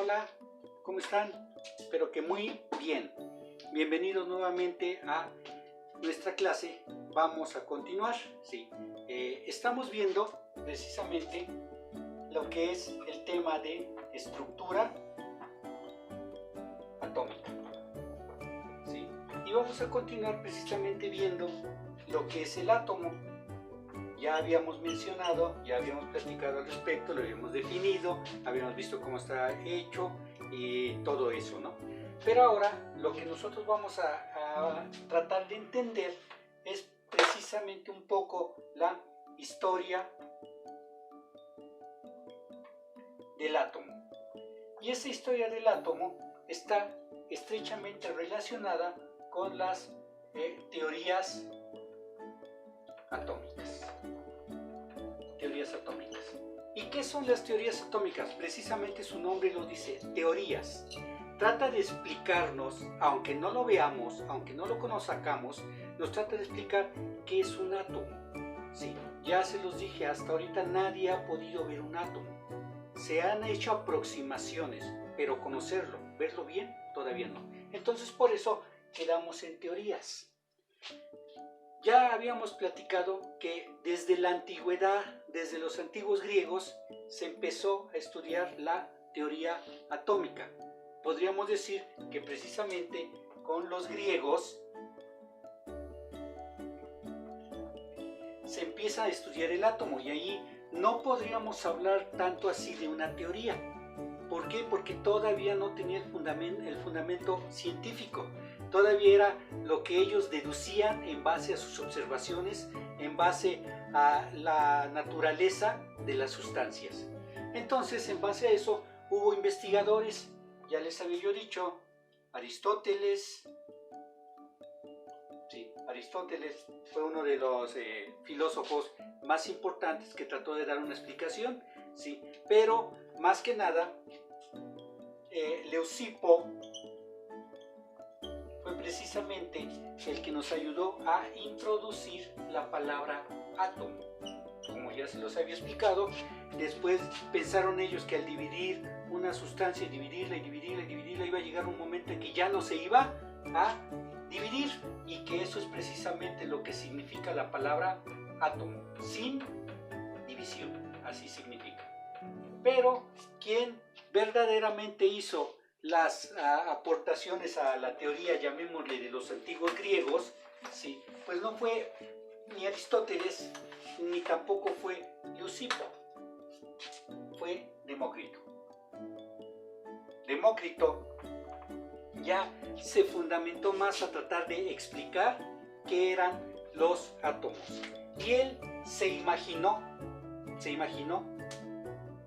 Hola, ¿cómo están? Espero que muy bien. Bienvenidos nuevamente a nuestra clase. Vamos a continuar. Sí, estamos viendo precisamente lo que es el tema de estructura atómica. Sí, y vamos a continuar precisamente viendo lo que es el átomo. Ya habíamos mencionado, ya habíamos platicado al respecto, lo habíamos definido, habíamos visto cómo está hecho y todo eso, ¿no? Pero ahora lo que nosotros vamos a tratar de entender es precisamente un poco la historia del átomo. Y esa historia del átomo está estrechamente relacionada con las teorías atómicas. Teorías atómicas. ¿Y qué son las teorías atómicas? Precisamente su nombre lo dice, teorías. Trata de explicarnos, aunque no lo veamos, aunque no lo conozcamos, nos trata de explicar qué es un átomo. Sí, ya se los dije, hasta ahorita nadie ha podido ver un átomo. Se han hecho aproximaciones, pero conocerlo, verlo bien, todavía no. Entonces por eso quedamos en teorías. Ya habíamos platicado que desde la antigüedad, desde los antiguos griegos, se empezó a estudiar la teoría atómica. Podríamos decir que precisamente con los griegos se empieza a estudiar el átomo y ahí no podríamos hablar tanto así de una teoría. ¿Por qué? Porque todavía no tenía el fundamento científico. Todavía era lo que ellos deducían en base a sus observaciones, en base a la naturaleza de las sustancias. Entonces, en base a eso, hubo investigadores, ya les había yo dicho, Aristóteles. Sí, Aristóteles fue uno de los filósofos más importantes que trató de dar una explicación, sí, pero más que nada, Leucipo fue precisamente el que nos ayudó a introducir la palabra átomo. Como ya se los había explicado, después pensaron ellos que al dividir una sustancia, dividirla, iba a llegar un momento en que ya no se iba a dividir, y que eso es precisamente lo que significa la palabra átomo, sin división, así significa. Pero quien verdaderamente hizo las aportaciones a la teoría, llamémosle, de los antiguos griegos, sí, pues no fue ni Aristóteles, ni tampoco fue Leucipo, fue Demócrito. Demócrito ya se fundamentó más a tratar de explicar qué eran los átomos. Y él se imaginó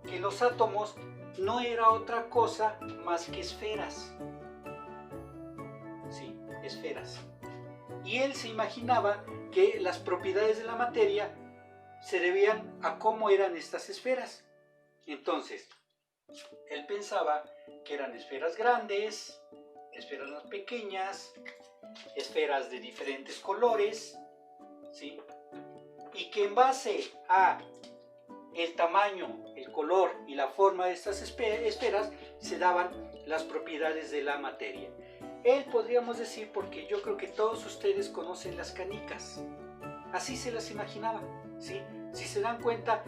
que los átomos no era otra cosa más que esferas. Sí, esferas. Y él se imaginaba que las propiedades de la materia se debían a cómo eran estas esferas. Entonces, él pensaba que eran esferas grandes, esferas más pequeñas, esferas de diferentes colores, ¿sí? Y que en base a el tamaño, el color y la forma de estas esferas se daban las propiedades de la materia. Él, podríamos decir, porque yo creo que todos ustedes conocen las canicas, así se las imaginaba, ¿sí? Si se dan cuenta,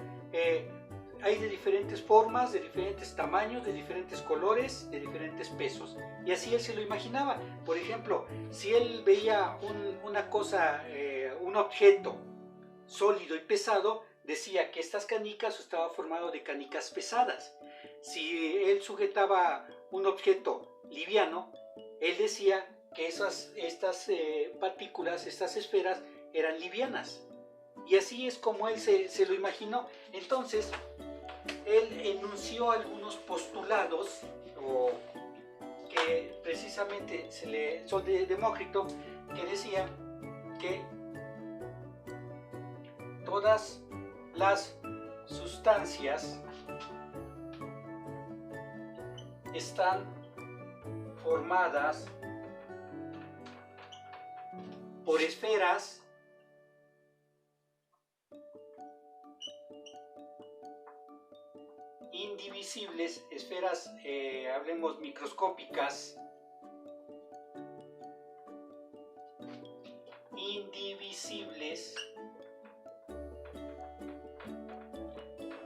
hay de diferentes formas, de diferentes tamaños, de diferentes colores, de diferentes pesos, y así él se lo imaginaba. Por ejemplo, si él veía una cosa, un objeto sólido y pesado, decía que estas canicas estaban formadas de canicas pesadas. Si él sujetaba un objeto liviano, él decía que estas partículas, estas esferas, eran livianas. Y así es como él se lo imaginó. Entonces, él enunció algunos postulados, que precisamente son de Demócrito, que decía que todas las sustancias están formadas por esferas indivisibles, esferas, hablemos microscópicas, indivisibles,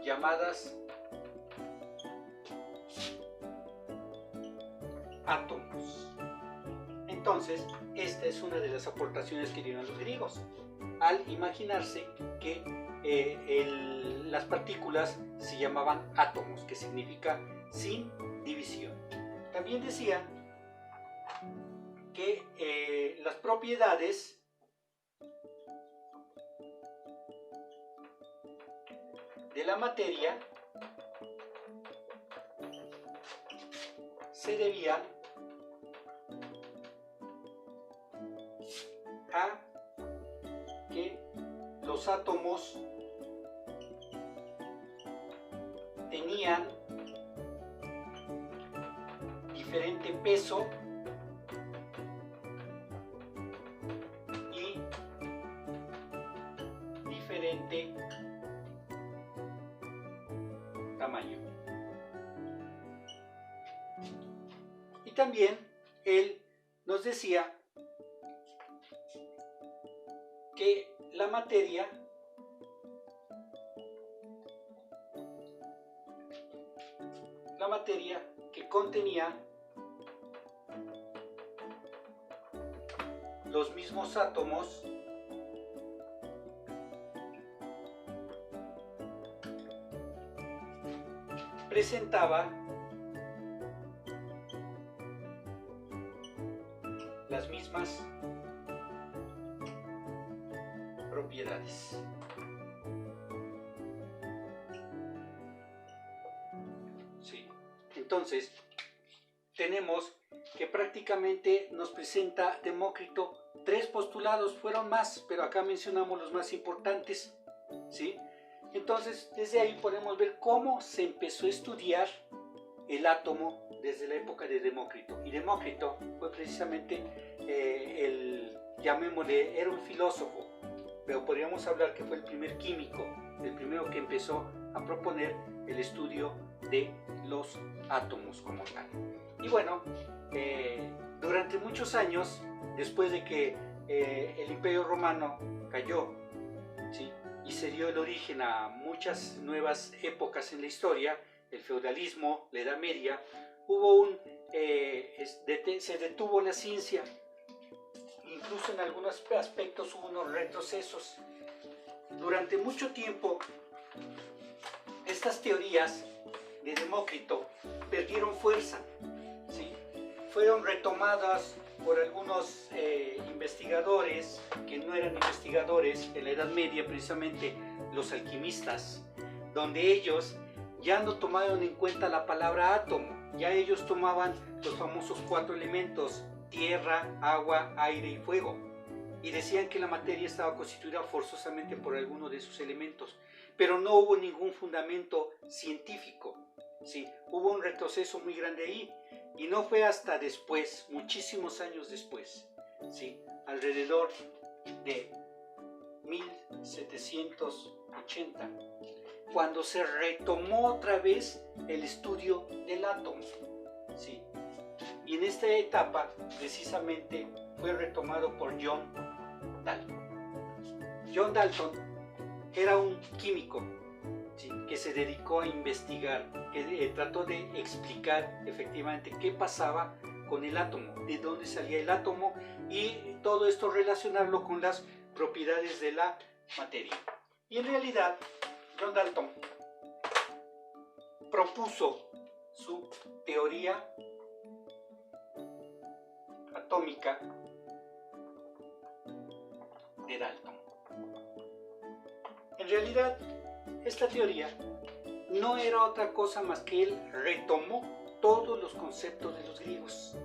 llamadas átomos. Entonces, esta es una de las aportaciones que dieron los griegos, al imaginarse que las partículas se llamaban átomos, que significa sin división. También decía que las propiedades de la materia se debían a que los átomos tenían diferente peso y diferente tamaño. Y también él nos decía que la materia que contenía los mismos átomos presentaba las mismas propiedades. Sí. Entonces, tenemos que prácticamente nos presenta Demócrito 3 postulados, fueron más, pero acá mencionamos los más importantes, ¿sí? Entonces, desde ahí podemos ver cómo se empezó a estudiar el átomo desde la época de Demócrito. Y Demócrito fue precisamente llamémosle, era un filósofo, pero podríamos hablar que fue el primer químico, el primero que empezó a proponer el estudio de los átomos como tal. Y bueno, durante muchos años, después de que el Imperio Romano cayó, ¿sí?, y se dio el origen a muchas nuevas épocas en la historia, el feudalismo, la Edad Media, se detuvo la ciencia, incluso en algunos aspectos hubo unos retrocesos. Durante mucho tiempo, estas teorías de Demócrito perdieron fuerza, ¿sí? Fueron retomadas por algunos investigadores que no eran investigadores en la Edad Media, precisamente los alquimistas, donde ellos ya no tomaron en cuenta la palabra átomo, ya ellos tomaban los famosos 4 elementos: tierra, agua, aire y fuego, y decían que la materia estaba constituida forzosamente por alguno de esos elementos, pero no hubo ningún fundamento científico, ¿sí? Hubo un retroceso muy grande ahí, y no fue hasta después, muchísimos años después, ¿sí?, alrededor de 1780, cuando se retomó otra vez el estudio del átomo, ¿sí? Y en esta etapa precisamente fue retomado por John Dalton. John Dalton era un químico, ¿sí?, que se dedicó a investigar, que trató de explicar efectivamente qué pasaba con el átomo, de dónde salía el átomo, y todo esto relacionarlo con las propiedades de la materia. Y en realidad, John Dalton propuso su teoría atómica de Dalton. En realidad, esta teoría no era otra cosa más que él retomó todos los conceptos de los griegos.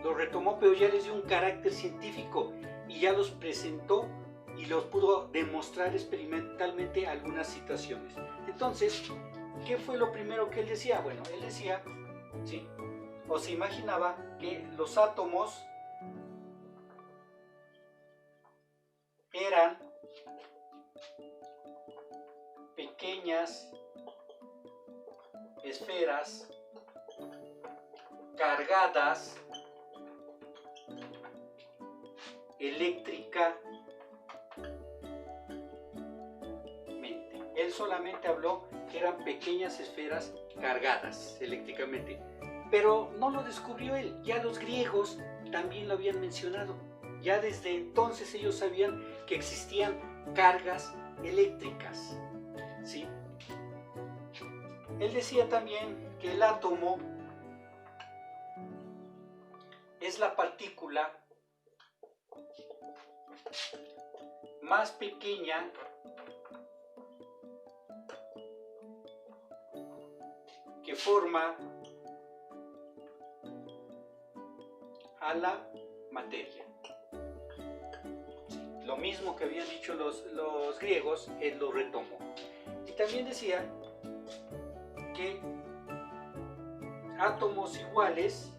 Los retomó, pero ya les dio un carácter científico y ya los presentó y los pudo demostrar experimentalmente algunas situaciones. Entonces, ¿qué fue lo primero que él decía? Bueno, él decía, ¿sí?, o se imaginaba que los átomos eran esferas cargadas eléctricamente. Él solamente habló que eran pequeñas esferas cargadas eléctricamente, pero no lo descubrió él, ya los griegos también lo habían mencionado. Ya desde entonces ellos sabían que existían cargas eléctricas, ¿sí? Él decía también que el átomo es la partícula más pequeña que forma a la materia. Lo mismo que habían dicho los griegos, él lo retomó. Y también decía que átomos iguales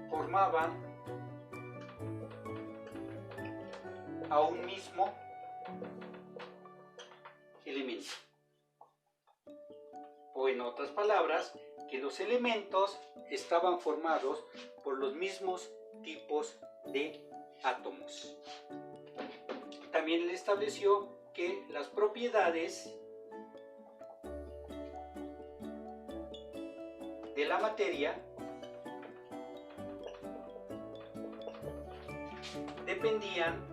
formaban a un mismo elemento. O en otras palabras, que los elementos estaban formados por los mismos tipos de átomos. También él estableció que las propiedades de la materia dependían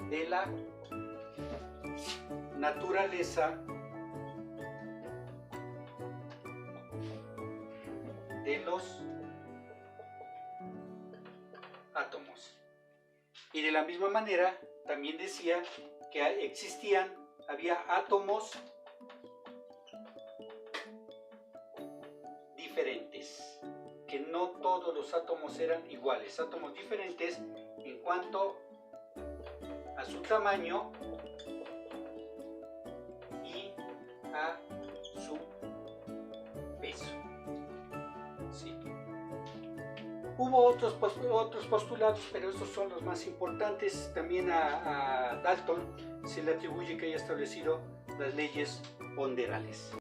de la naturaleza de los átomos. Y de la misma manera también decía que había átomos diferentes, que no todos los átomos eran iguales, átomos diferentes en cuanto a su tamaño y a su peso. Sí. Hubo otros postulados, pero estos son los más importantes. También a Dalton se le atribuye que haya establecido las leyes ponderales.